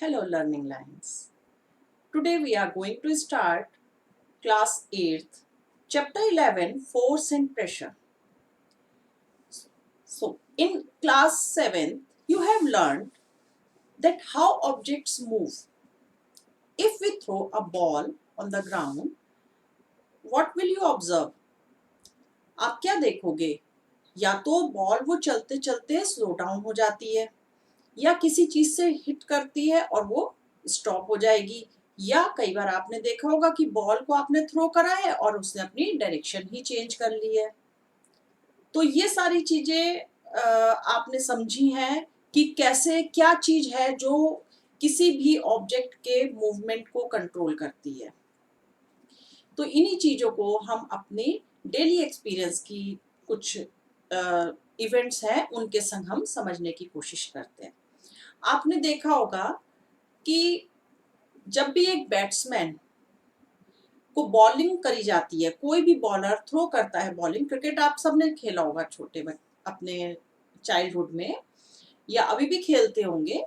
Hello Learning Lines. Today we are going to start class 8th, chapter 11, Force and Pressure. So in class 7th, you have learned that how objects move. If we throw a ball on the ground, what will you observe? आप क्या देखोगे? या तो ball वो चलते चलते slow down हो जाती है, या किसी चीज से हिट करती है और वो स्टॉप हो जाएगी, या कई बार आपने देखा होगा कि बॉल को आपने थ्रो करा है और उसने अपनी डायरेक्शन ही चेंज कर ली है। तो ये सारी चीजें आपने समझी हैं कि कैसे क्या चीज है जो किसी भी ऑब्जेक्ट के मूवमेंट को कंट्रोल करती है। तो इन्हीं चीजों को हम अपने डेली एक्सपीरियंस की कुछ इवेंट्स हैं उनके संग हम समझने की कोशिश करते हैं। आपने देखा होगा कि जब भी एक बैट्समैन को बॉलिंग करी जाती है, कोई भी बॉलर थ्रो करता है बॉलिंग, क्रिकेट आप सबने खेला होगा अपने चाइल्डहुड में या अभी भी खेलते होंगे।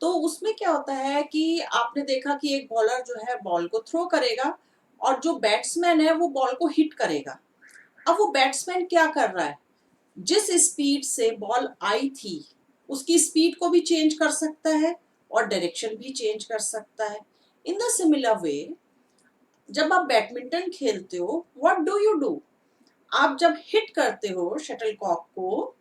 तो उसमें क्या होता है कि आपने देखा कि एक बॉलर जो है बॉल को थ्रो करेगा और जो बैट्समैन है वो बॉल को हिट करेगा। अब वो बैट्समैन क्या कर रहा है, जिस स्पीड से बॉल आई थी उसकी स्पीड को भी चेंज कर सकता है और डायरेक्शन भी चेंज कर सकता है। इन द सिमिलर वे, जब आप बैडमिंटन खेलते हो, व्हाट डू यू डू? आप जब हिट करते हो शटलकॉक को,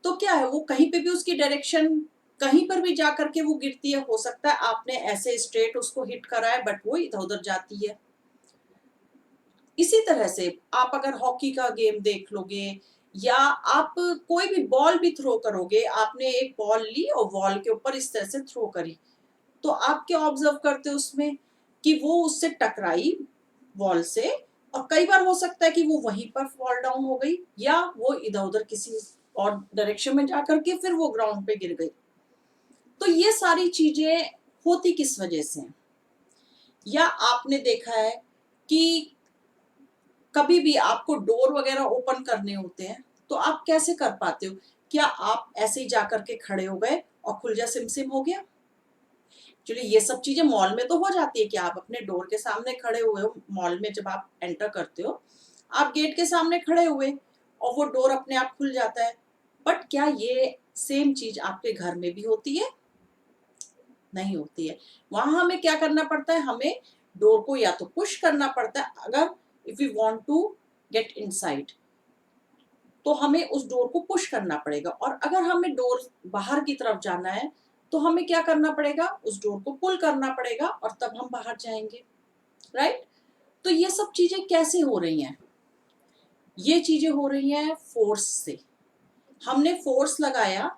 तो क्या है, वो कहीं पे भी उसकी डायरेक्शन कहीं पर भी जा करके वो गिरती है। हो सकता है आपने ऐसे स्ट्रेट उसको हिट करा है बट वो इधर उधर जाती है। इसी तरह से आप अगर हॉकी का गेम देख लोगे या आप कोई भी बॉल भी थ्रो करोगे, आपने एक बॉल ली और बॉल के ऊपर इस तरह से थ्रो करी, तो आप क्या ऑब्जर्व करते हो उसमें कि वो उससे टकराई बॉल से, और कई बार हो सकता है कि वो वहीं पर फॉल डाउन हो गई या वो इधर उधर किसी और डायरेक्शन में जाकर के फिर वो ग्राउंड पे गिर गई। तो ये सारी चीजें होती किस वजह से हैं? या आपने देखा है कि कभी भी आपको डोर वगैरह ओपन करने होते हैं तो आप कैसे कर पाते हो? क्या आप ऐसे ही जाकर के खड़े हो गए और खुल जा सिम सिम हो गया? एक्चुअली ये सब चीजें मॉल में तो हो जाती है कि आप अपने डोर के सामने खड़े हुए हो, मॉल में जब आप एंटर करते हो आप गेट के सामने खड़े हुए और वो डोर अपने आप खुल जाता है। बट क्या ये सेम चीज आपके घर में भी होती है? नहीं होती है। वहां हमें क्या करना पड़ता है, हमें डोर को या तो पुश करना पड़ता है, अगर if you want to get inside तो हमें उस डोर को पुश करना पड़ेगा, और अगर हमें डोर बाहर की तरफ जाना है तो हमें क्या करना पड़ेगा, उस डोर को पुल करना पड़ेगा और तब हम बाहर जाएंगे। राइट? तो ये सब चीजें कैसे हो रही हैं? ये चीजें हो रही हैं फोर्स से। हमने फोर्स लगाया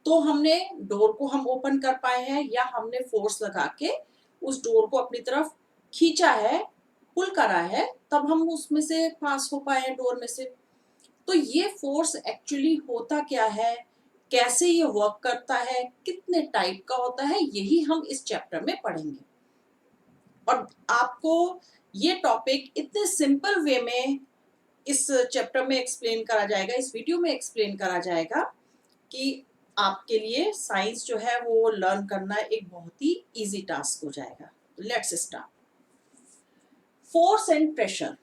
तो हमने डोर को हम ओपन कर पाए हैं, या हमने फोर्स लगा के उस डोर को अपनी तरफ खींचा है, पुल करा है, तब हम उसमें से पास हो पाए हैं डोर में से। तो ये फोर्स एक्चुअली होता क्या है, कैसे ये वर्क करता है, कितने टाइप का होता है, यही हम इस चैप्टर में पढ़ेंगे। और आपको ये टॉपिक इतने सिंपल वे में इस चैप्टर में एक्सप्लेन करा जाएगा, इस वीडियो में एक्सप्लेन करा जाएगा कि आपके लिए साइंस जो है वो लर्न करना एक बहुत ही इजी टास्क हो जाएगा। Let's start. Force and pressure.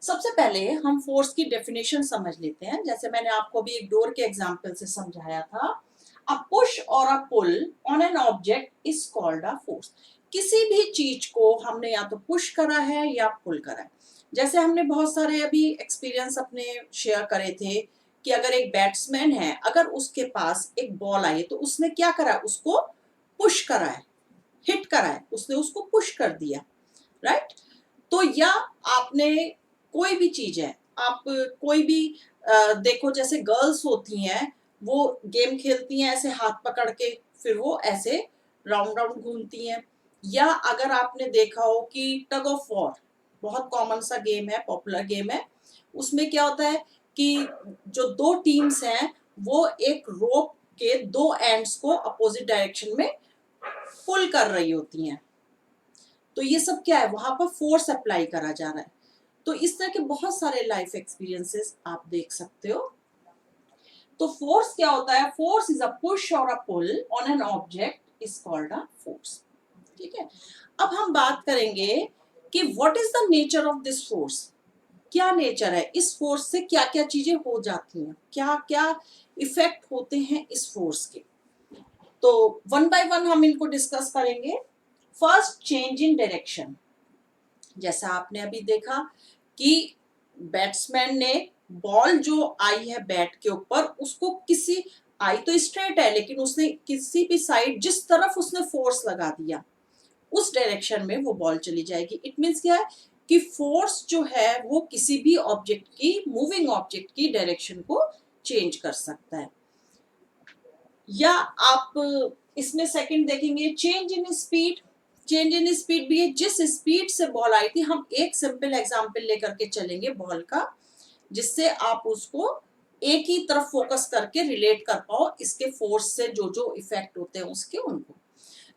सबसे पहले हम फोर्स की डेफिनेशन समझ लेते हैं। जैसे मैंने आपको अभी एक डोर के एग्जांपल से समझाया था, a push or a pull on an object is called a force. किसी भी चीज को हमने या तो पुश करा है या पुल करा है। जैसे हमने बहुत सारे अभी एक्सपीरियंस अपने शेयर करे थे कि अगर एक बैट्समैन है, अगर उसके पास एक बॉल आई है तो उसने क्या करा, उसको पुश करा है, हिट करा है, उसने उसको पुश कर दिया। राइट? तो या आपने कोई भी चीज है, आप कोई भी देखो, जैसे गर्ल्स होती हैं वो गेम खेलती हैं ऐसे हाथ पकड़ के, फिर वो ऐसे राउंड राउंड घूमती हैं। या अगर आपने देखा हो कि टग ऑफ वॉर बहुत कॉमन सा गेम है, पॉपुलर गेम है। उसमें क्या होता है कि जो दो टीम्स हैं वो एक रोप के दो एंड्स को अपोजिट डायरेक्शन में पुल कर रही होती हैं। तो ये सब क्या है, वहां पर फोर्स अप्लाई करा जा रहा है। तो इस तरह के बहुत सारे लाइफ एक्सपीरियंसेस आप देख सकते हो। तो फोर्स क्या होता है? Force is a push or a pull on an object is called a force. ठीक है, अब हम बात करेंगे कि what is the nature of this force. क्या नेचर है इस फोर्स से, क्या क्या चीजें हो जाती हैं, क्या क्या इफेक्ट होते हैं इस फोर्स के। तो वन बाय वन हम इनको डिस्कस करेंगे। First, change in direction. जैसा आपने अभी देखा कि बैट्समैन ने बॉल जो आई है बैट के ऊपर, उसको किसी, आई तो स्ट्रेट है लेकिन उसने किसी भी साइड, जिस तरफ उसने फोर्स लगा दिया उस डायरेक्शन में वो बॉल चली जाएगी। इट मीन्स क्या है कि फोर्स जो है वो किसी भी ऑब्जेक्ट की, मूविंग ऑब्जेक्ट की डायरेक्शन को चेंज कर सकता है। या आप इसमें सेकंड देखेंगे, change in speed. Change in speed भी है, जिस स्पीड से बॉल आई थी, हम एक सिंपल एग्जांपल लेकर के चलेंगे बॉल का, जिससे आप उसको एक ही तरफ फोकस करके रिलेट कर पाओ इसके फोर्स से जो जो इफेक्ट होते हैं उसके, उनको।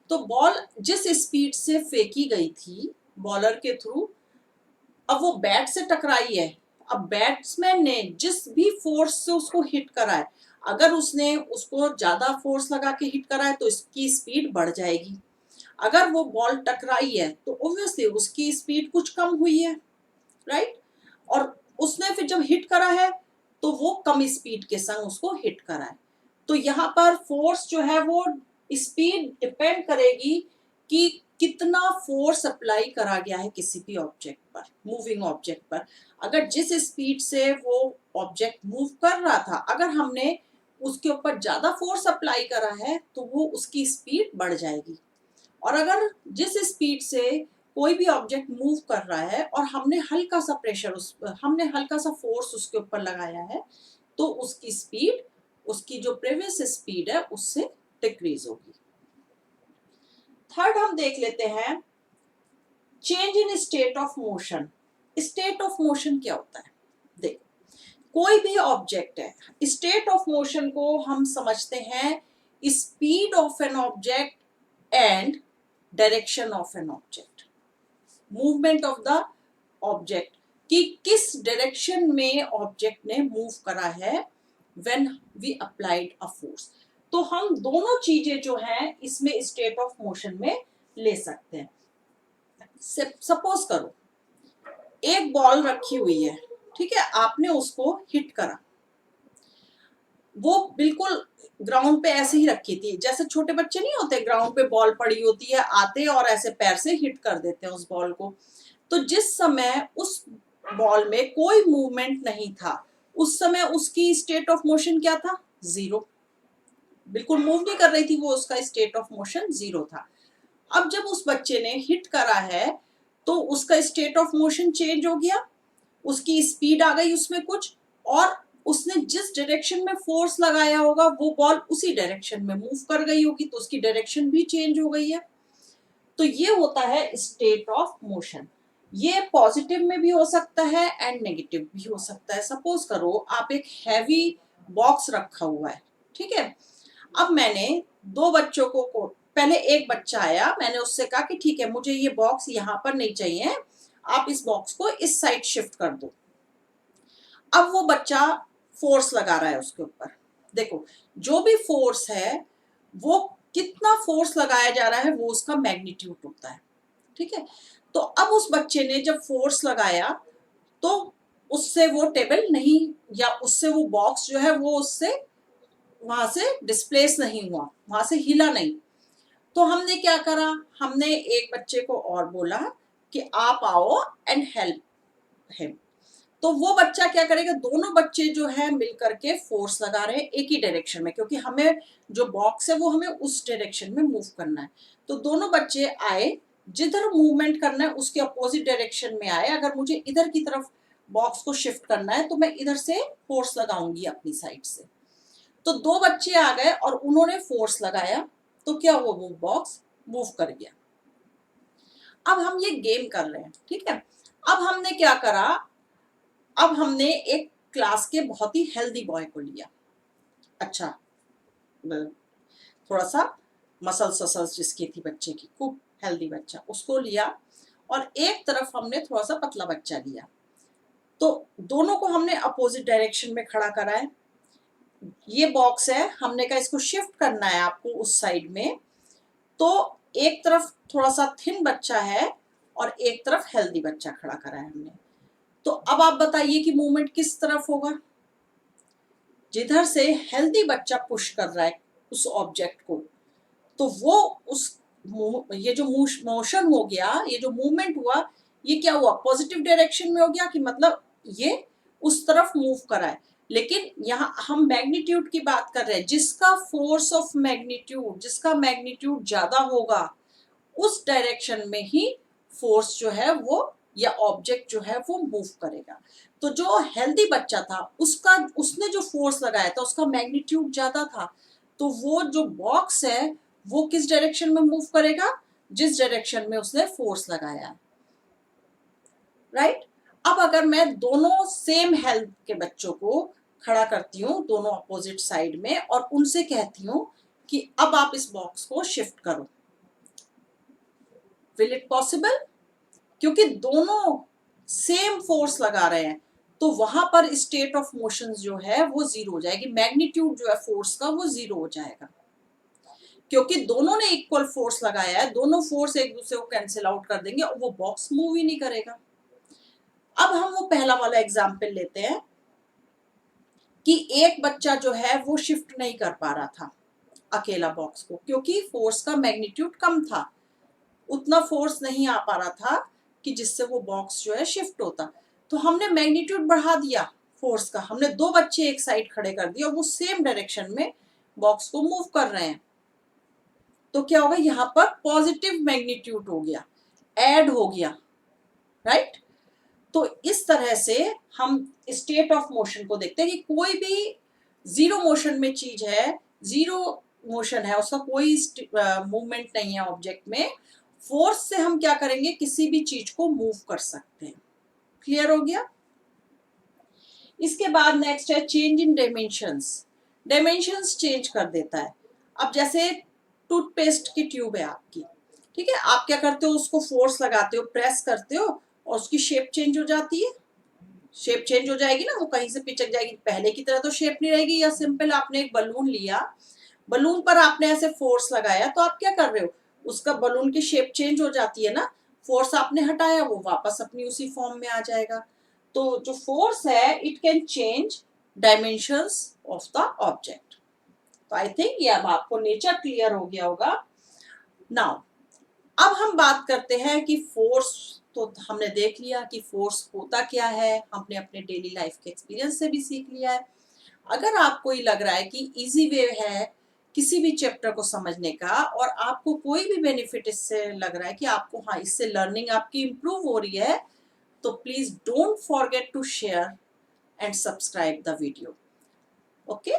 तो बॉल जिस स्पीड से फेंकी गई थी बॉलर के थ्रू, अब वो बैट से टकराई है। अब बैट्समैन ने जिस भी फोर्स से उसको हिट करा है, अगर उसने उसको ज्यादा फोर्स लगा के हिट करा है तो इसकी स्पीड बढ़ जाएगी। अगर वो बॉल टकराई है तो ऑब्वियसली उसकी स्पीड कुछ कम हुई है, राइट। और उसने फिर जब हिट करा है तो वो कम स्पीड के संग उसको हिट करा है। तो यहाँ पर फोर्स जो है वो स्पीड डिपेंड करेगी कि कितना फोर्स अप्लाई करा गया है किसी भी ऑब्जेक्ट पर, मूविंग ऑब्जेक्ट पर। अगर जिस स्पीड से वो ऑब्जेक्ट मूव कर रहा था, अगर हमने उसके ऊपर ज्यादा फोर्स अप्लाई करा है तो वो उसकी स्पीड बढ़ जाएगी। और अगर जिस स्पीड से कोई भी ऑब्जेक्ट मूव कर रहा है और हमने हल्का सा प्रेशर, हमने हल्का सा फोर्स उसके ऊपर लगाया है, तो उसकी स्पीड, उसकी जो प्रीवियस स्पीड है उससे डिक्रीज होगी। थर्ड हम देख लेते हैं, change in state of motion. State of motion क्या होता है? देख, कोई भी ऑब्जेक्ट है, स्टेट ऑफ मोशन को हम समझते हैं speed of an object and direction of an object, movement of the object, कि किस डायरेक्शन में ऑब्जेक्ट ने मूव करा है when we applied a force. तो हम दोनों चीजें जो हैं इसमें स्टेट ऑफ मोशन में ले सकते हैं। सपोज करो एक बॉल रखी हुई है, ठीक है, आपने उसको हिट करा, वो बिल्कुल ग्राउंड पे ऐसे ही रखी थी, जैसे छोटे बच्चे नहीं होते, ग्राउंड पे बॉल पड़ी होती है, आते और ऐसे पैर से हिट कर देते हैं उस बॉल को। तो जिस समय उस बॉल में कोई मूवमेंट नहीं था, उस समय उसकी स्टेट ऑफ मोशन क्या था? जीरो, बिल्कुल मूव नहीं कर रही थी वो, उसका स्टेट ऑफ मोशन जीरो था। अब जब उस बच्चे ने हिट करा है तो उसका स्टेट ऑफ मोशन चेंज हो गया, उसकी स्पीड आ गई उसमें कुछ, और उसने जिस डायरेक्शन में फोर्स लगाया होगा वो बॉल उसी डायरेक्शन में मूव कर गई होगी, तो उसकी डायरेक्शन भी चेंज हो गई है। तो ये होता है स्टेट ऑफ मोशन। ये पॉजिटिव में भी हो सकता है एंड नेगेटिव भी हो सकता है। सपोज करो आप एक हैवी बॉक्स रखा हुआ है, ठीक है। अब मैंने दो बच्चों को पहले एक बच्चा आया, मैंने उससे कहा कि ठीक है मुझे ये बॉक्स यहाँ पर नहीं चाहिए, आप इस बॉक्स को इस साइड शिफ्ट कर दो। अब वो बच्चा फोर्स लगा रहा है उसके ऊपर। देखो, जो भी फोर्स है वो कितना फोर्स लगाया जा रहा है वो उसका मैग्नीट्यूड होता है, ठीक है। तो अब उस बच्चे ने जब फोर्स लगाया तो उससे वो टेबल नहीं, या उससे वो बॉक्स जो है वो उससे वहां से डिस्प्लेस नहीं हुआ, वहां से हिला नहीं। तो हमने क्या करा, हमने एक बच्चे को और बोला कि आप आओ एंड हेल्प हिम। तो वो बच्चा क्या करेगा, दोनों बच्चे जो है मिलकर के फोर्स लगा रहे हैं एक ही डायरेक्शन में, क्योंकि हमें जो बॉक्स है वो हमें उस डायरेक्शन में मूव करना है। तो दोनों बच्चे आए, जिधर मूवमेंट करना है उसके अपोजिट डायरेक्शन में आए। अगर मुझे इधर की तरफ बॉक्स को शिफ्ट करना है तो मैं इधर से फोर्स लगाऊंगी अपनी साइड से। तो दो बच्चे आ गए और उन्होंने फोर्स लगाया, तो क्या हुआ, वो बॉक्स मूव कर गया। अब हम ये गेम कर रहे हैं, ठीक है। अब हमने क्या करा, अब हमने एक क्लास के बहुत ही हेल्दी बॉय को लिया, अच्छा थोड़ा सा मसल्स वसल्स जिसकी थी बच्चे की, खूब हेल्दी बच्चा, उसको लिया। और एक तरफ हमने थोड़ा सा पतला बच्चा लिया। तो दोनों को हमने अपोजिट डायरेक्शन में खड़ा करा है। ये बॉक्स है, हमने कहा इसको शिफ्ट करना है आपको उस साइड में, तो एक तरफ थोड़ा सा थिन बच्चा है और एक तरफ हेल्दी बच्चा खड़ा करा है हमने। तो अब आप बताइए कि मूवमेंट किस तरफ होगा? जिधर से हेल्दी बच्चा पुश कर रहा है उस ऑब्जेक्ट को, तो वो उस ये जो मोशन हो गया, ये जो मूवमेंट हुआ, ये क्या हुआ? पॉजिटिव डायरेक्शन में हो गया, कि मतलब ये उस तरफ मूव करा है। लेकिन यहाँ हम मैग्नीट्यूड की बात कर रहे हैं, जिसका फोर्स ऑफ मैग्नीट्यूड, जिसका मैग्नीट्यूड ज्यादा होगा उस डायरेक्शन में ही फोर्स जो है वो, या ऑब्जेक्ट जो है वो मूव करेगा। तो जो हेल्दी बच्चा था उसका, उसने जो फोर्स लगाया था उसका मैग्नीट्यूड ज्यादा था, तो वो जो बॉक्स है वो किस डायरेक्शन में मूव करेगा? जिस डायरेक्शन में उसने फोर्स लगाया है, राइट। अब अगर मैं दोनों सेम हेल्थ के बच्चों को खड़ा करती हूँ दोनों अपोजिट साइड में और उनसे कहती हूँ कि अब आप इस बॉक्स को शिफ्ट करो, विल इट पॉसिबल? क्योंकि दोनों सेम फोर्स लगा रहे हैं, तो वहां पर स्टेट ऑफ मोशन जो है वो जीरो हो जाएगी, मैग्नीट्यूड जो है फोर्स का वो जीरो हो जाएगा, क्योंकि दोनों ने इक्वल फोर्स लगाया है, दोनों फोर्स एक दूसरे को कैंसिल आउट कर देंगे और वो बॉक्स मूव ही नहीं करेगा। अब हम वो पहला वाला एग्जाम्पल लेते हैं कि एक बच्चा जो है वो शिफ्ट नहीं कर पा रहा था अकेला बॉक्स को, क्योंकि फोर्स का मैग्नीट्यूड कम था, उतना फोर्स नहीं आ पा रहा था कि जिससे वो बॉक्स जो है शिफ्ट होता। तो हमने मैग्नीट्यूड बढ़ा दिया फोर्स का, हमने दो बच्चे एक साइड खड़े कर दिए और वो सेम डायरेक्शन में बॉक्स को मूव कर रहे हैं, तो क्या होगा? यहाँ पर पॉजिटिव मैग्नीट्यूड हो गया, ऐड हो गया, राइट। तो इस तरह से हम स्टेट ऑफ मोशन को देखते हैं कि कोई भी जीरो मोशन में चीज है, जीरो मोशन है, उसका कोई मूवमेंट नहीं है ऑब्जेक्ट में, फोर्स से हम क्या करेंगे? किसी भी चीज को मूव कर सकते हैं। क्लियर हो गया? इसके बाद नेक्स्ट है change in dimensions. Dimensions change कर देता है। अब जैसे टूथपेस्ट की ट्यूब है आपकी, ठीक है, आप क्या करते हो? उसको फोर्स लगाते हो, प्रेस करते हो और उसकी शेप चेंज हो जाती है, शेप चेंज हो जाएगी ना, वो कहीं से पिचक जाएगी, पहले की तरह तो शेप नहीं रहेगी। या सिंपल आपने एक बलून लिया, बलून पर आपने ऐसे फोर्स लगाया, तो आप क्या कर रहे हो? उसका बलून की शेप चेंज हो जाती है ना, फोर्स आपने हटाया, वो वापस अपनी उसी फॉर्म में आ जाएगा। तो जो फोर्स है it can change dimensions of the object. तो आई थिंक ये अब आपको नेचर क्लियर हो गया होगा। नाउ अब हम बात करते हैं कि फोर्स, तो हमने देख लिया कि फोर्स होता क्या है, हमने अपने डेली लाइफ के एक्सपीरियंस से भी सीख लिया है। अगर आपको ये लग रहा है कि इजी वे है किसी भी चैप्टर को समझने का और आपको कोई भी बेनिफिट इससे लग रहा है कि आपको, हाँ, इससे लर्निंग आपकी इम्प्रूव हो रही है, तो please don't forget to share and subscribe the video. Okay,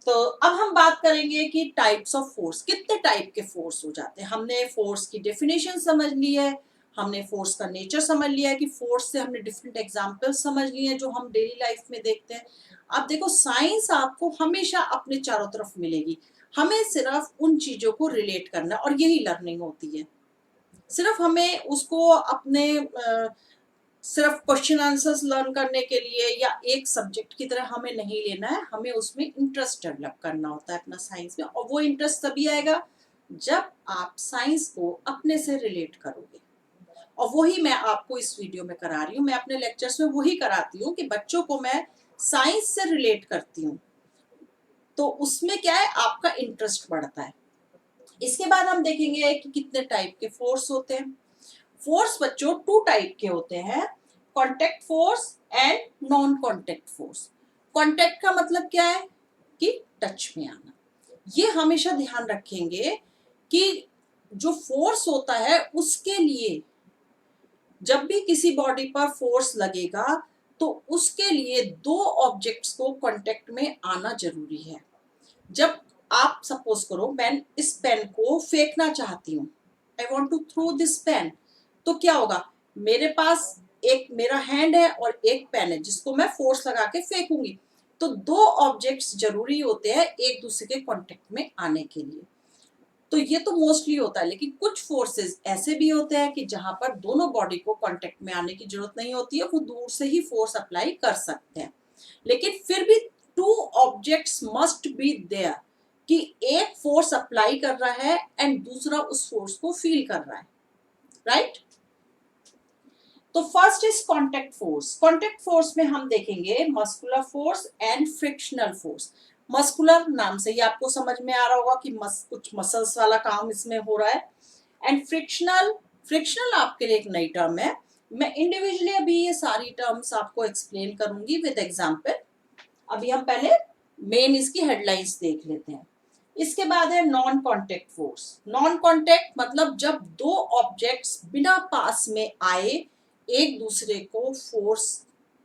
तो अब हम बात करेंगे कि टाइप्स ऑफ फोर्स, कितने टाइप के फोर्स हो जाते हैं। हमने फोर्स की डेफिनेशन समझ ली है, हमने फोर्स का नेचर समझ लिया है, कि फोर्स से हमने डिफरेंट एग्जांपल्स समझ लिए हैं जो हम डेली लाइफ में देखते हैं। अब देखो, साइंस आपको हमेशा अपने चारों तरफ मिलेगी, हमें सिर्फ उन चीजों को रिलेट करना, और यही लर्निंग होती है। सिर्फ हमें उसको अपने सिर्फ क्वेश्चन आंसर्स लर्न करने के लिए या एक सब्जेक्ट की तरह हमें नहीं लेना है, हमें उसमें इंटरेस्ट डेवलप करना होता है अपना साइंस में, और वो इंटरेस्ट तभी आएगा जब आप साइंस को अपने से रिलेट करोगे। और वही मैं आपको इस वीडियो में करा रही हूँ, मैं अपने लेक्चर्स में वही कराती हूँ कि बच्चों को मैं साइंस से रिलेट करती हूँ, तो उसमें क्या है, आपका इंटरेस्ट बढ़ता है। इसके बाद हम देखेंगे कि कितने टाइप के फोर्स होते हैं। फोर्स बच्चों टू टाइप के होते हैं, contact force and non contact force. Contact का मतलब क्या है? कि टच में आना। ये हमेशा ध्यान रखेंगे कि जो फोर्स होता है उसके लिए, जब भी किसी बॉडी पर फोर्स लगेगा तो उसके लिए दो ऑब्जेक्ट्स को कांटेक्ट में आना जरूरी है। जब आप सपोज करो, मैं इस पेन को फेंकना चाहती हूँ, I want to throw this pen, तो क्या होगा? मेरे पास एक मेरा हैंड है और एक पेन है जिसको मैं फोर्स लगा के फेंकूंगी, तो दो ऑब्जेक्ट्स जरूरी होते हैं एक दूसरे के कांटेक्ट में आने के लिए। तो ये तो मोस्टली होता है, लेकिन कुछ फोर्सेस ऐसे भी होते हैं कि जहां पर दोनों बॉडी को कांटेक्ट में आने की जरूरत नहीं होती है, वो दूर से ही फोर्स अप्लाई कर सकते हैं। लेकिन फिर भी two objects must be there, कि एक फोर्स अप्लाई कर रहा है एंड दूसरा उस फोर्स को फील कर रहा है, राइट? तो first is contact force. Contact force में हम देखेंगे muscular force and frictional force. Muscular नाम से ही आपको समझ में आ रहा होगा कि कुछ मसल्स वाला काम इसमें हो रहा है। एंड फ्रिक्शनल, फ्रिक्शनल आपके लिए एक नई टर्म है। मैं इंडिविजुअली अभी ये सारी टर्म्स आपको एक्सप्लेन करूंगी विद एग्जांपल। अभी हम पहले मेन इसकी हेडलाइंस देख लेते हैं। इसके बाद है non contact force. Non contact मतलब जब दो ऑब्जेक्ट्स बिना पास में आए एक दूसरे को फोर्स,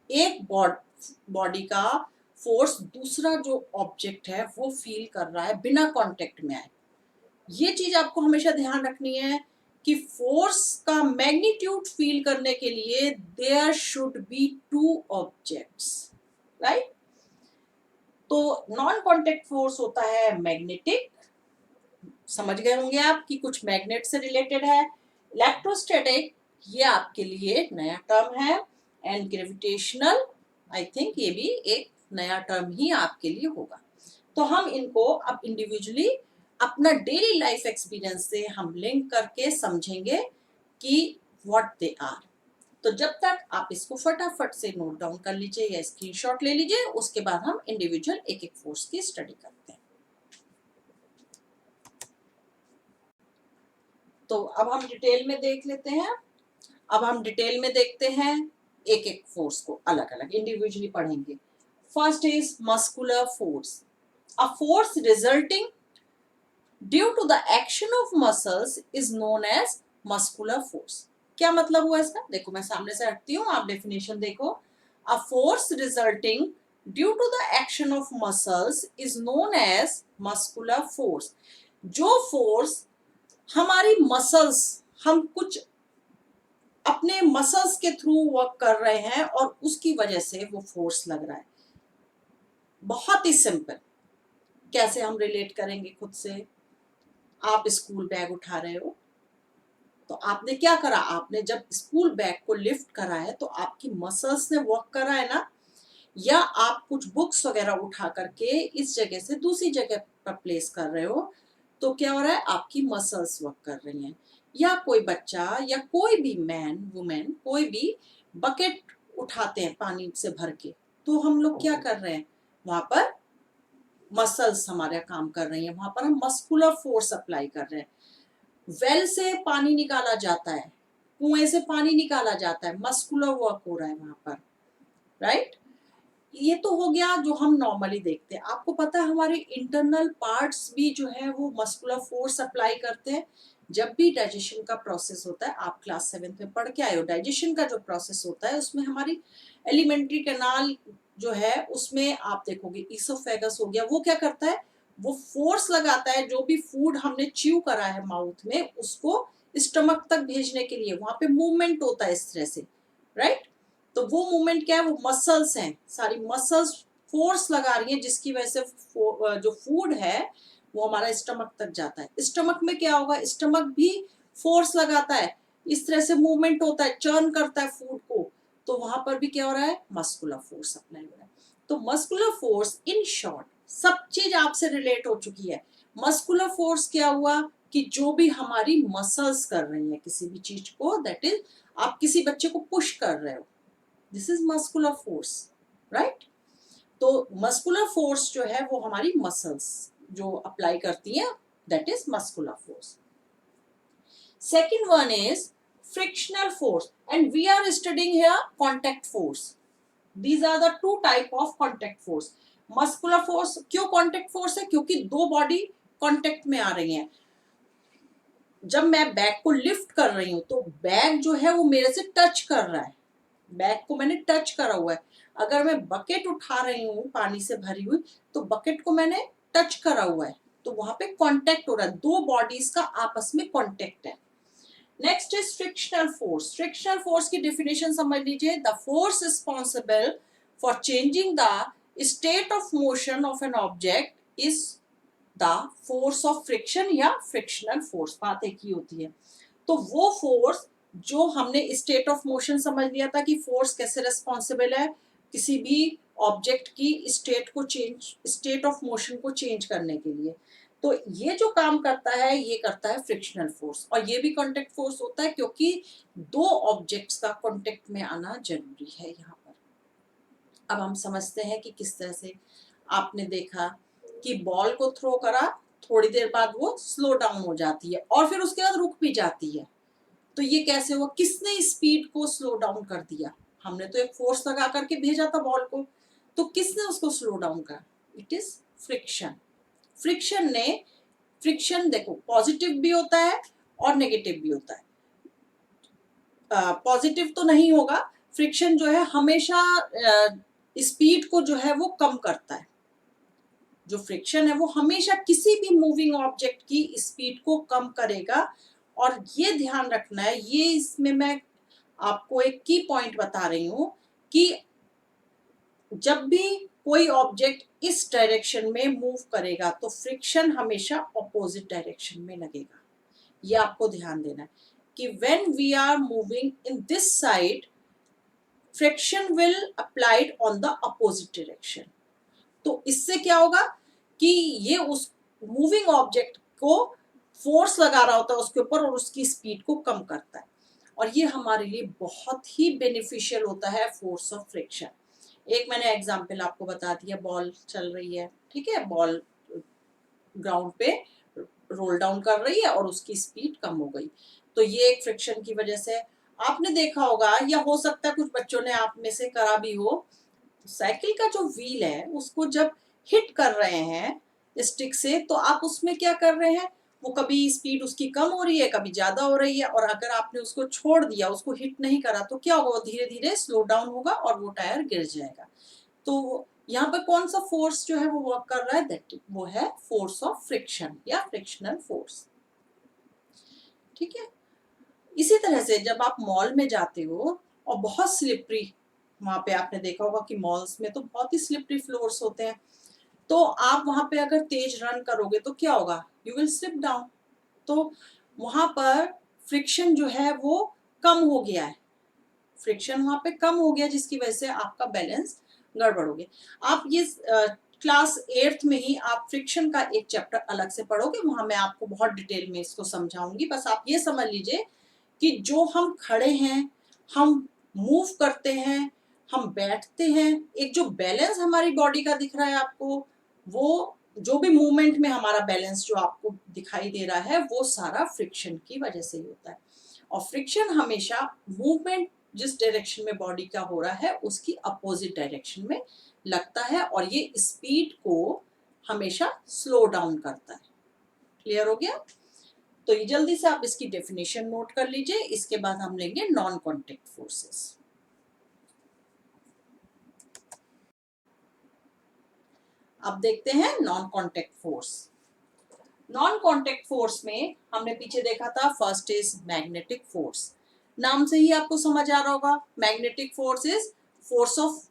एक बॉडी का फोर्स दूसरा जो ऑब्जेक्ट है वो फील कर रहा है बिना कांटेक्ट में आए। ये चीज आपको हमेशा ध्यान रखनी है कि फोर्स का मैग्नीट्यूड फील करने के लिए there should be two objects, right? तो नॉन कांटेक्ट फोर्स होता है मैग्नेटिक, समझ गए होंगे आप कि कुछ मैग्नेट से रिलेटेड है। इलेक्ट्रोस्टैटिक, ये आपके लिए नया टर्म है। एंड ग्रेविटेशनल, आई थिंक ये भी एक नया टर्म ही आपके लिए होगा। तो हम इनको अब इंडिविजुअली अपना डेली लाइफ एक्सपीरियंस से हम लिंक करके समझेंगे कि व्हाट दे आर। तो जब तक आप इसको फटाफट से नोट डाउन कर लीजिए या स्क्रीनशॉट ले लीजिए, उसके बाद हम इंडिविजुअल एक एक फोर्स की स्टडी करते हैं। तो अब हम डिटेल में देख लेते हैं। अब हम डिटेल में देखते हैं, एक एक फोर्स को अलग अलग इंडिविजुअली पढ़ेंगे। First is muscular force, a force resulting due to the action of muscles is known as muscular force. क्या मतलब हुआ इसका? देखो मैं सामने से हटती हूँ, आप डेफिनेशन देखो। A force resulting due to the action of muscles is known as muscular force. जो फोर्स हमारी मसल्स, हम कुछ अपने मसल्स के थ्रू वर्क कर रहे हैं और उसकी वजह से वो फोर्स लग रहा है। बहुत ही सिंपल, कैसे हम रिलेट करेंगे खुद से? आप स्कूल बैग उठा रहे हो, तो आपने क्या करा? आपने जब स्कूल बैग को लिफ्ट करा है तो आपकी मसल्स ने वर्क करा है ना? या आप कुछ बुक्स वगैरह उठा करके इस जगह से दूसरी जगह पर प्लेस कर रहे हो, तो क्या हो रहा है? आपकी मसल्स वर्क कर रही हैं। या कोई बच्चा या कोई भी मैन वुमेन कोई भी बकेट उठाते हैं पानी से भर के, तो हम लोग क्या कर रहे हैं? वहां पर मसल्स हमारे काम कर रही हैं, वहां पर हम मस्कुलर फोर्स अप्लाई कर रहे हैं। वेल से पानी निकाला जाता है, कुएं से पानी निकाला जाता है, मस्कुलर वर्क हो रहा है वहां पर, राइट? ये तो हो गया जो हम नॉर्मली देखते हैं। आपको पता है हमारे इंटरनल पार्ट्स भी जो है वो मस्कुलर फोर्स अप्लाई करते हैं। जब भी डाइजेशन का प्रोसेस होता है, आप क्लास 7 में पढ़ के आए हो, डाइजेशन का जो प्रोसेस होता है उसमें हमारी एलिमेंट्री कैनाल जो है उसमें आप देखोगे ईसोफेगस हो गया, वो क्या करता है? वो फोर्स लगाता है जो भी फूड हमने च्यू करा है माउथ में उसको स्टमक तक भेजने के लिए, वहां पे मूवमेंट होता है इस तरह से, राइट? तो वो मूवमेंट क्या है? वो मसल्स हैं, सारी मसल्स फोर्स लगा रही हैं जिसकी वजह से जो फूड है वो हमारा स्टमक तक जाता है। स्टमक में क्या होगा? स्टमक भी फोर्स लगाता है, इस तरह से मूवमेंट होता है, चर्न करता है फूड को, तो वहां पर भी क्या हो रहा है? मस्कुलर फोर्स अप्लाई हो रहा है। तो मस्कुलर फोर्स इन शॉर्ट, सब चीज आपसे रिलेट हो चुकी है। मस्कुलर फोर्स क्या हुआ? कि जो भी हमारी मसल्स कर रही है किसी भी चीज को, दैट इज आप किसी बच्चे को पुश कर रहे हो, this is muscular force, right? तो मस्कुलर फोर्स जो है वो हमारी मसल्स जो अप्लाई करती है, that is muscular force. Second one is frictional force and we are studying here contact force. These are the two type of contact force. Muscular force क्यों contact force है? क्योंकि दो बॉडी कॉन्टैक्ट में आ रही हैं। जब मैं बैग को लिफ्ट कर रही हूं तो बैग जो है वो मेरे से टच कर रहा है, बैग को मैंने टच करा हुआ है। अगर मैं बकेट उठा रही हूँ पानी से भरी हुई, तो बकेट को मैंने टच करा हुआ है, तो वहां पे कांटेक्ट हो रहा है, दो बॉडीज का आपस में कांटेक्ट है। Next is frictional force. Frictional force की डेफिनेशन समझ लीजिए, the force responsible for changing the state of motion of an object is the force of friction या फ्रिक्शनल फोर्स, बात एक ही होती है। तो वो फोर्स जो हमने स्टेट ऑफ मोशन समझ लिया था कि फोर्स कैसे रिस्पॉन्सिबल है किसी भी ऑब्जेक्ट की स्टेट ऑफ मोशन को चेंज करने के लिए। तो ये जो काम करता है ये करता है फ्रिक्शनल फोर्स, और ये भी कांटेक्ट फोर्स होता है क्योंकि दो ऑब्जेक्ट्स का कांटेक्ट में आना जरूरी है यहाँ पर। अब हम समझते हैं कि किस तरह से आपने देखा कि बॉल को थ्रो करा, थोड़ी देर बाद वो स्लो डाउन हो जाती है और फिर उसके बाद रुक भी जाती है। तो ये कैसे हुआ, किसने स्पीड को स्लो डाउन कर दिया? हमने तो एक फोर्स लगा करके भेजा था बॉल को, तो किसने उसको स्लो डाउन करा? It is friction. फ्रिक्शन ने, फ्रिक्शन देखो पॉजिटिव भी होता है और नेगेटिव भी होता है। पॉजिटिव तो नहीं होगा, फ्रिक्शन जो है हमेशा स्पीड को जो है वो कम करता है। जो फ्रिक्शन है वो हमेशा किसी भी मूविंग ऑब्जेक्ट की स्पीड को कम करेगा। और ये ध्यान रखना है, ये इसमें मैं आपको एक की पॉइंट बता रही हूं कि जब भी कोई ऑब्जेक्ट इस डायरेक्शन में मूव करेगा तो फ्रिक्शन हमेशा ऑपोजिट डायरेक्शन में लगेगा। ये आपको ध्यान देना है कि when we are moving in this side, friction will applied on the opposite direction. तो इससे क्या होगा कि ये उस मूविंग ऑब्जेक्ट को फोर्स लगा रहा होता है उसके ऊपर और उसकी स्पीड को कम करता है। और ये हमारे लिए बहुत ही बेनिफिशियल होता है, फोर्स ऑफ फ्रिक्शन। एक मैंने एग्जांपल आपको बता दिया, बॉल चल रही है, ठीक है, बॉल ग्राउंड पे रोल डाउन कर रही है और उसकी स्पीड कम हो गई, तो ये एक फ्रिक्शन की वजह से। आपने देखा होगा या हो सकता है कुछ बच्चों ने आप में से करा भी हो, साइकिल का जो व्हील है उसको जब हिट कर रहे हैं स्टिक से, तो आप उसमें क्या कर रहे हैं, वो कभी स्पीड उसकी कम हो रही है कभी ज्यादा हो रही है, और अगर आपने उसको छोड़ दिया, उसको हिट नहीं करा, तो क्या होगा, वो धीरे धीरे स्लो डाउन होगा और वो टायर गिर जाएगा। तो यहाँ पर कौन सा फोर्स जो है वो वर्क कर रहा है, दैट वो है फोर्स ऑफ फ्रिक्शन या फ्रिक्शनल फोर्स। ठीक है। इसी तरह से जब आप मॉल में जाते हो और बहुत स्लिपरी, वहां पे आपने देखा होगा कि मॉल्स में तो बहुत ही स्लिपरी फ्लोर्स होते हैं, तो आप वहां पे अगर तेज रन करोगे तो क्या होगा, यू विल स्लिप डाउन। तो वहां पर फ्रिक्शन जो है वो कम हो गया है, फ्रिक्शन वहां पे कम हो गया जिसकी वजह से आपका बैलेंस गड़बड़ हो गया। आप ये क्लास 8th में ही आप फ्रिक्शन का एक चैप्टर अलग से पढ़ोगे, वहां मैं आपको बहुत डिटेल में इसको समझाऊंगी। बस आप ये समझ लीजिए कि जो हम खड़े हैं, हम मूव करते हैं, हम बैठते हैं, एक जो बैलेंस हमारी बॉडी का दिख रहा है आपको, वो जो भी मूवमेंट में हमारा बैलेंस जो आपको दिखाई दे रहा है वो सारा फ्रिक्शन की वजह से ही होता है। और फ्रिक्शन हमेशा मूवमेंट जिस डायरेक्शन में बॉडी का हो रहा है उसकी अपोजिट डायरेक्शन में लगता है, और ये स्पीड को हमेशा स्लो डाउन करता है। क्लियर हो गया? तो ये जल्दी से आप इसकी डेफिनेशन नोट कर लीजिए, इसके बाद हम लेंगे नॉन कॉन्टेक्ट फोर्सेस। अब देखते हैं non contact force. Non contact force में हमने पीछे देखा था, फर्स्ट इज मैग्नेटिक फोर्स। नाम से ही आपको समझ आ रहा होगा, magnetic force is force of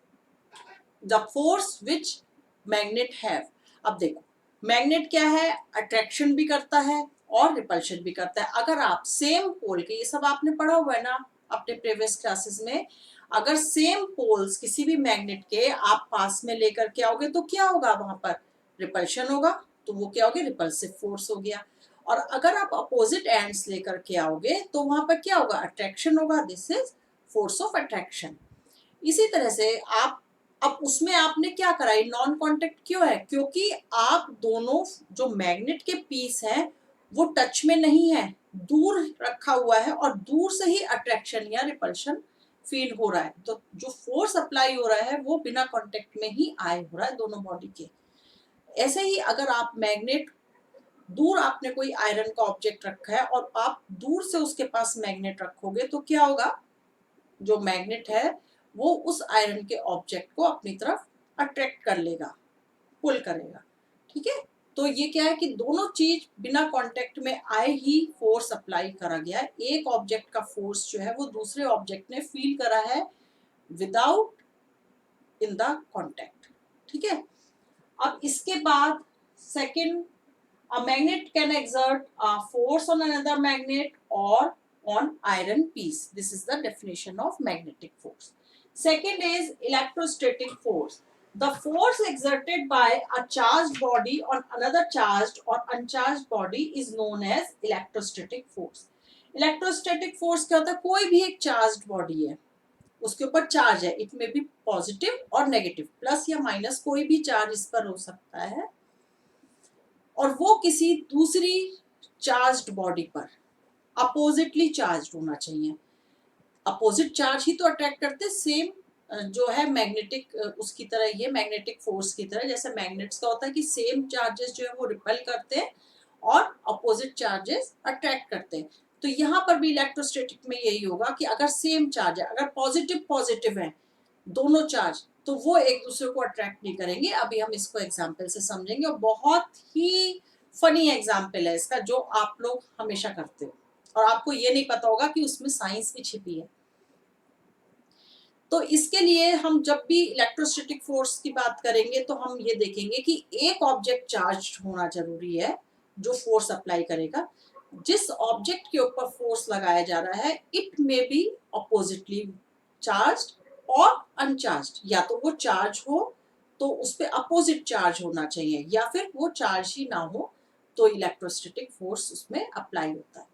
the force which magnet have. अब देखो मैग्नेट क्या है, अट्रैक्शन भी करता है और रिपल्शन भी करता है। अगर आप सेम पोल के, ये सब आपने पढ़ा हुआ है ना अपने प्रीवियस क्लासेस में, अगर सेम पोल्स किसी भी मैग्नेट के आप पास में लेकर के आओगे तो क्या होगा, वहां पर रिपल्शन होगा, तो वो क्या होगा, रिपल्सिव फोर्स हो गया। और अगर आप अपोजिट एंड्स लेकर के आओगे तो वहां पर क्या होगा, अट्रैक्शन होगा, this is force of attraction. इसी तरह से आप, अब उसमें आपने क्या करा, ये नॉन कांटेक्ट क्यों है, क्योंकि आप दोनों जो मैग्नेट के पीस हैं वो टच में नहीं है, दूर रखा हुआ है और दूर से ही अट्रैक्शन या रिपल्शन फील हो रहा है। तो जो फोर्स अप्लाई हो रहा है वो बिना कांटेक्ट में ही आए हो रहा है दोनों बॉडी के। ऐसे ही अगर आप मैग्नेट, दूर आपने कोई आयरन का ऑब्जेक्ट रखा है और आप दूर से उसके पास मैग्नेट रखोगे तो क्या होगा, जो मैग्नेट है वो उस आयरन के ऑब्जेक्ट को अपनी तरफ अट्रैक्ट कर लेगा, पुल करेगा। ठीक है। तो ये क्या है कि दोनों चीज बिना कांटेक्ट में आए ही फोर्स अप्लाई करा गया है। एक ऑब्जेक्ट का फोर्स जो है वो दूसरे ऑब्जेक्ट ने फील करा है विदाउट इन द कांटेक्ट। ठीक है। अब इसके बाद second, a magnet can exert a force on another magnet or on iron piece. This is the definition of magnetic force. Second is electrostatic force. The force exerted by a charged body on another charged or uncharged body is known as electrostatic force. Electrostatic force क्या होता है? कोई भी एक charged body है, उसके ऊपर charge है, इट में बी पॉजिटिव और नेगेटिव, प्लस या माइनस, कोई भी चार्ज इस पर हो सकता है, और वो किसी दूसरी चार्ज्ड बॉडी पर अपोजिटली चार्ज होना चाहिए। अपोजिट चार्ज ही तो अट्रैक्ट करते, सेम जो है मैग्नेटिक उसकी तरह, ये मैग्नेटिक फोर्स की तरह, जैसे मैग्नेट्स का होता है कि सेम चार्जेस जो है वो रिपेल करते हैं और अपोजिट चार्जेस अट्रैक्ट करते हैं। तो यहाँ पर भी इलेक्ट्रोस्टैटिक में यही होगा कि अगर सेम चार्ज है, अगर पॉजिटिव पॉजिटिव है दोनों चार्ज, तो वो एक दूसरे को अट्रैक्ट नहीं करेंगे। अभी हम इसको एग्जाम्पल से समझेंगे, और बहुत ही फनी एग्जाम्पल है इसका, जो आप लोग हमेशा करते हो और आपको ये नहीं पता होगा कि उसमें साइंस भी छिपी है। तो इसके लिए हम जब भी इलेक्ट्रोस्टैटिक फोर्स की बात करेंगे तो हम ये देखेंगे कि एक ऑब्जेक्ट चार्ज होना जरूरी है जो फोर्स अप्लाई करेगा। जिस ऑब्जेक्ट के ऊपर फोर्स लगाया जा रहा है it may be oppositely charged और अनचार्ज्ड, या तो वो चार्ज हो तो उस पर अपोजिट चार्ज होना चाहिए, या फिर वो चार्ज ही ना हो तो इलेक्ट्रोस्टैटिक फोर्स उसमें अप्लाई होता है।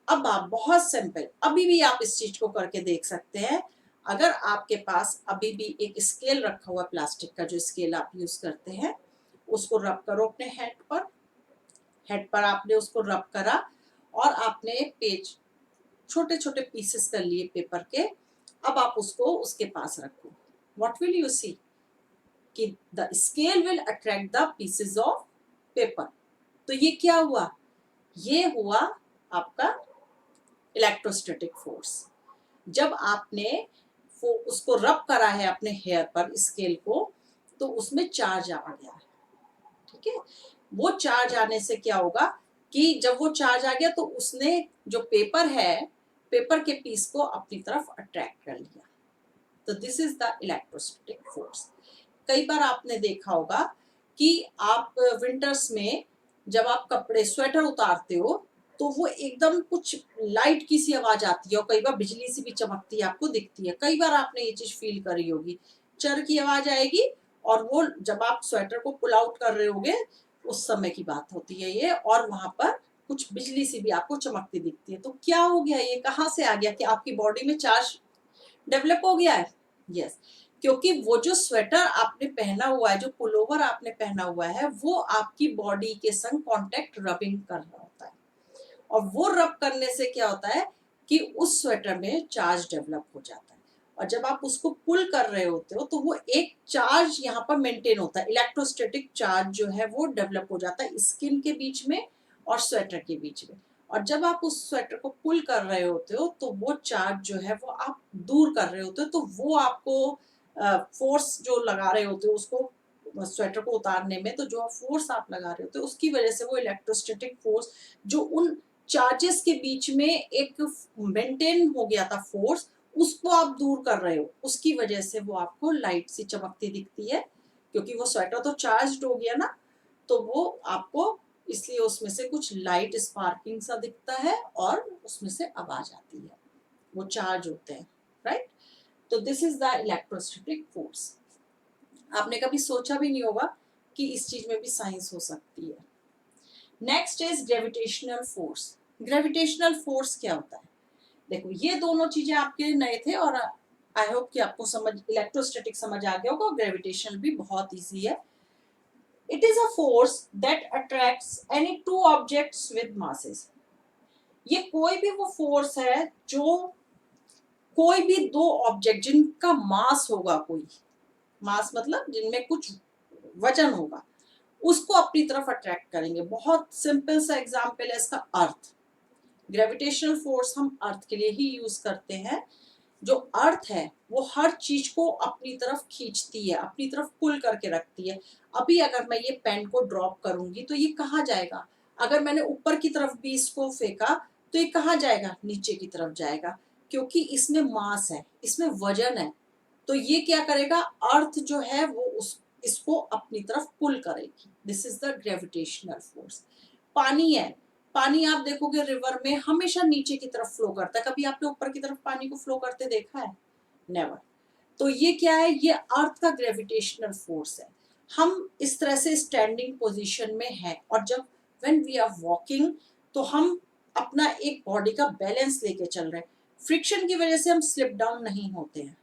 अब आप बहुत सिंपल, अभी भी आप इस चीज को करके देख सकते हैं। अगर आपके पास अभी भी एक स्केल रखा हुआ प्लास्टिक का, जो स्केल आप यूज करते हैं, उसको रब करो अपने हेड पर आपने उसको रब करा और आपने पेज छोटे छोटे पीसेस कर लिए पेपर के। अब आप उसको उसके पास रखो, व्हाट विल यू सी कि the scale will attract the pieces of paper. तो ये क्या हुआ? ये हुआ आपका इलेक्ट्रोस्टैटिक फोर्स। जब आपने उसको रब करा है अपने हेयर पर स्केल को, तो उसमें चार्ज आ गया है, ठीक है। वो चार्ज आने से क्या होगा कि जब वो चार्ज आ गया तो उसने जो पेपर है, पेपर के पीस को अपनी तरफ अट्रैक्ट कर लिया। तो this is the electrostatic force. कई बार आपने देखा होगा कि आप विंटर्स में जब आप कपड़े स्वेटर उतारते हो तो वो एकदम कुछ लाइट की सी आवाज आती है, और कई बार बिजली सी भी चमकती है, आपको दिखती है। कई बार आपने ये चीज फील करी होगी, चर की आवाज आएगी, और वो जब आप स्वेटर को पुल आउट कर रहे होगे उस समय की बात होती है ये, और वहां पर कुछ बिजली सी भी आपको चमकती दिखती है। तो क्या हो गया? ये कहाँ से आ गया कि आपकी बॉडी में चार्ज डेवलप हो गया है? यस, क्योंकि वो जो स्वेटर आपने पहना हुआ है, जो पुलोवर आपने पहना हुआ है, वो आपकी बॉडी के संग कांटेक्ट रबिंग कर रहा होता है, और वो रब करने से क्या होता है कि उस स्वेटर में चार्ज डेवलप हो जाता है। और जब आप उसको पुल कर रहे होते हो तो वो एक चार्ज यहाँ पर मेंटेन होता है, इलेक्ट्रोस्टैटिक चार्ज जो है वो डेवलप हो जाता है स्किन के बीच में और स्वेटर के बीच में। और जब आप उस स्वेटर को पुल कर रहे होते हो तो वो चार्ज जो है वो आप दूर कर रहे होते हो, तो वो आपको फोर्स जो लगा रहे होते हो उसको स्वेटर को उतारने में, तो जो फोर्स आप लगा रहे होते हो उसकी वजह से वो इलेक्ट्रोस्टैटिक फोर्स जो उन चार्जेस के बीच में एक मेंटेन हो गया था फोर्स, उसको आप दूर कर रहे हो, उसकी वजह से वो आपको लाइट सी चमकती दिखती है, क्योंकि वो स्वेटर तो चार्ज हो गया ना, तो वो आपको इसलिए उसमें से कुछ लाइट स्पार्किंग सा दिखता है और उसमें से आवाज आती है, वो चार्ज होते हैं, राइट। तो this is the electrostatic force. आपने कभी सोचा भी नहीं होगा कि इस चीज में भी साइंस हो सकती है। Next is gravitational force. Gravitational force क्या होता है? देखो, ये दोनों चीजें आपके लिए नए थे, और आई होप कि आपको समझ, इलेक्ट्रोस्टैटिक समझ आ गया होगा, ग्रेविटेशनल भी बहुत इजी है। It is a force that attracts any two objects with masses. ये कोई भी वो फोर्स है जो कोई भी दो ऑब्जेक्ट जिनका मास होगा, कोई मास मतलब जिनमें कुछ वजन होगा, उसको अपनी तरफ अट्रैक्ट करेंगे। बहुत सिंपल सा एग्जांपल है इसका, अर्थ। ग्रेविटेशनल फोर्स हम अर्थ के लिए ही यूज करते हैं। जो अर्थ है वो हर चीज को अपनी तरफ खींचती है, अपनी तरफ पुल करके रखती है। अभी अगर मैं ये पेन को ड्रॉप करूंगी तो ये कहाँ जाएगा? अगर मैंने ऊपर की तरफ भी इसको फेंका तो ये कहाँ जाएगा? नीचे की तरफ जाएगा, क्योंकि इसमें मास है, इसमें वजन है। तो ये क्या करेगा? अर्थ जो है वो उस इसको अपनी तरफ पुल करेगी। This is the gravitational force. पानी है, पानी आप देखोगे रिवर में हमेशा नीचे की तरफ फ्लो करता है, कभी आपने ऊपर की तरफ पानी को फ्लो करते देखा है? नेवर। तो ये क्या है, ये अर्थ का ग्रेविटेशनल फोर्स है। हम इस तरह से स्टैंडिंग पोजीशन में हैं और जब व्हेन वी आर वॉकिंग तो हम अपना एक बॉडी का बैलेंस लेके चल रहे हैं। फ्रिक्शन की वजह से हम स्लिप डाउन नहीं होते हैं,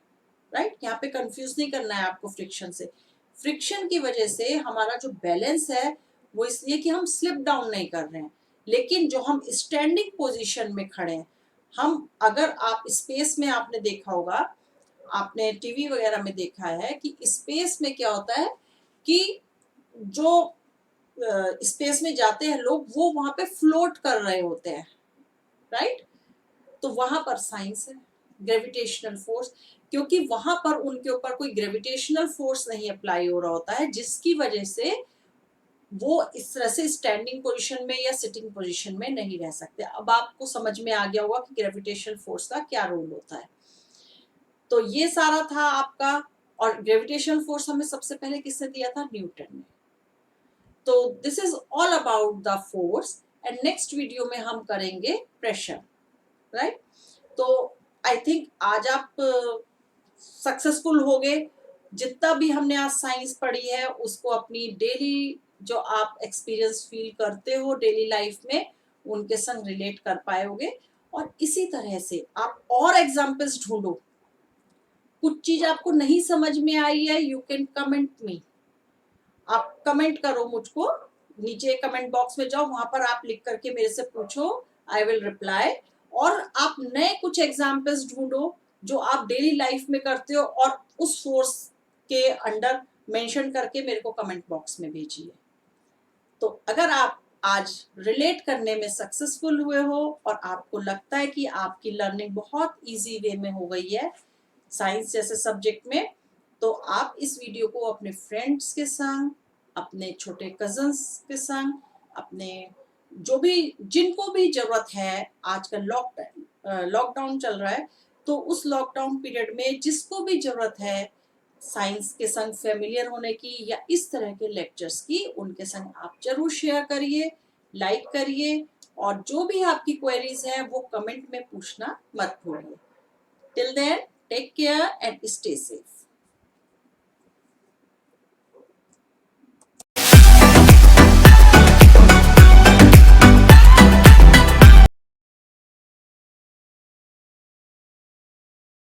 राइट? यहाँ पे कंफ्यूज नहीं करना है आपको फ्रिक्शन से। फ्रिक्शन की वजह से हमारा जो बैलेंस है वो इसलिए कि हम स्लिप डाउन नहीं कर रहे हैं। लेकिन जो हम स्टैंडिंग पोजीशन में खड़े हैं, हम अगर आप स्पेस में आपने देखा होगा, आपने टीवी वगैरह में देखा है कि स्पेस में क्या होता है कि जो स्पेस में जाते हैं लोग वो वहां पे फ्लोट कर रहे होते हैं, राइट? तो वहां पर साइंस है, ग्रेविटेशनल फोर्स, क्योंकि वहां पर उनके ऊपर कोई ग्रेविटेशनल फोर्स नहीं अप्लाई हो रहा होता है, जिसकी वजह से वो इस तरह से स्टैंडिंग पोजीशन में या सिटिंग पोजीशन में नहीं रह सकते। अब आपको समझ में आ गया होगा कि ग्रेविटेशनल फोर्स का क्या रोल होता है। तो ये सारा था आपका। और ग्रेविटेशनल फोर्स हमें सबसे पहले किसने दिया था? न्यूटन ने। तो this is all about the force. And next video में हम करेंगे प्रेशर, राइट? तो आई थिंक आज आप सक्सेसफुल हो गए। जितना भी हमने आज साइंस पढ़ी है उसको अपनी डेली जो आप एक्सपीरियंस फील करते हो डेली लाइफ में उनके संग रिलेट कर पाए होगे। और इसी तरह से आप और एग्जाम्पल्स ढूंढो। कुछ चीज आपको नहीं समझ में आई है, यू कैन कमेंट मी। आप कमेंट करो मुझको, नीचे कमेंट बॉक्स में जाओ, वहां पर आप लिख करके मेरे से पूछो, आई विल रिप्लाई। और आप नए कुछ एग्जाम्पल्स ढूंढो जो आप डेली लाइफ में करते हो और उस फोर्स के अंडर मेंशन करके मेरे को कमेंट बॉक्स में भेजिए। तो अगर आप आज रिलेट करने में सक्सेसफुल हुए हो और आपको लगता है कि आपकी लर्निंग बहुत इजी वे में हो गई है साइंस जैसे सब्जेक्ट में, तो आप इस वीडियो को अपने फ्रेंड्स के संग, अपने छोटे कजन्स के संग, अपने जो भी जिनको भी जरूरत है, आजकल लॉकडाउन चल रहा है, तो उस लॉकडाउन पीरियड में जिसको भी जरूरत है साइंस के संग फेमिलियर होने की या इस तरह के लेक्चर्स की, उनके संग आप जरूर शेयर करिए, लाइक करिए। और जो भी आपकी क्वेरीज हैं वो कमेंट में पूछना मत भूलिए। Till then, take care and stay safe.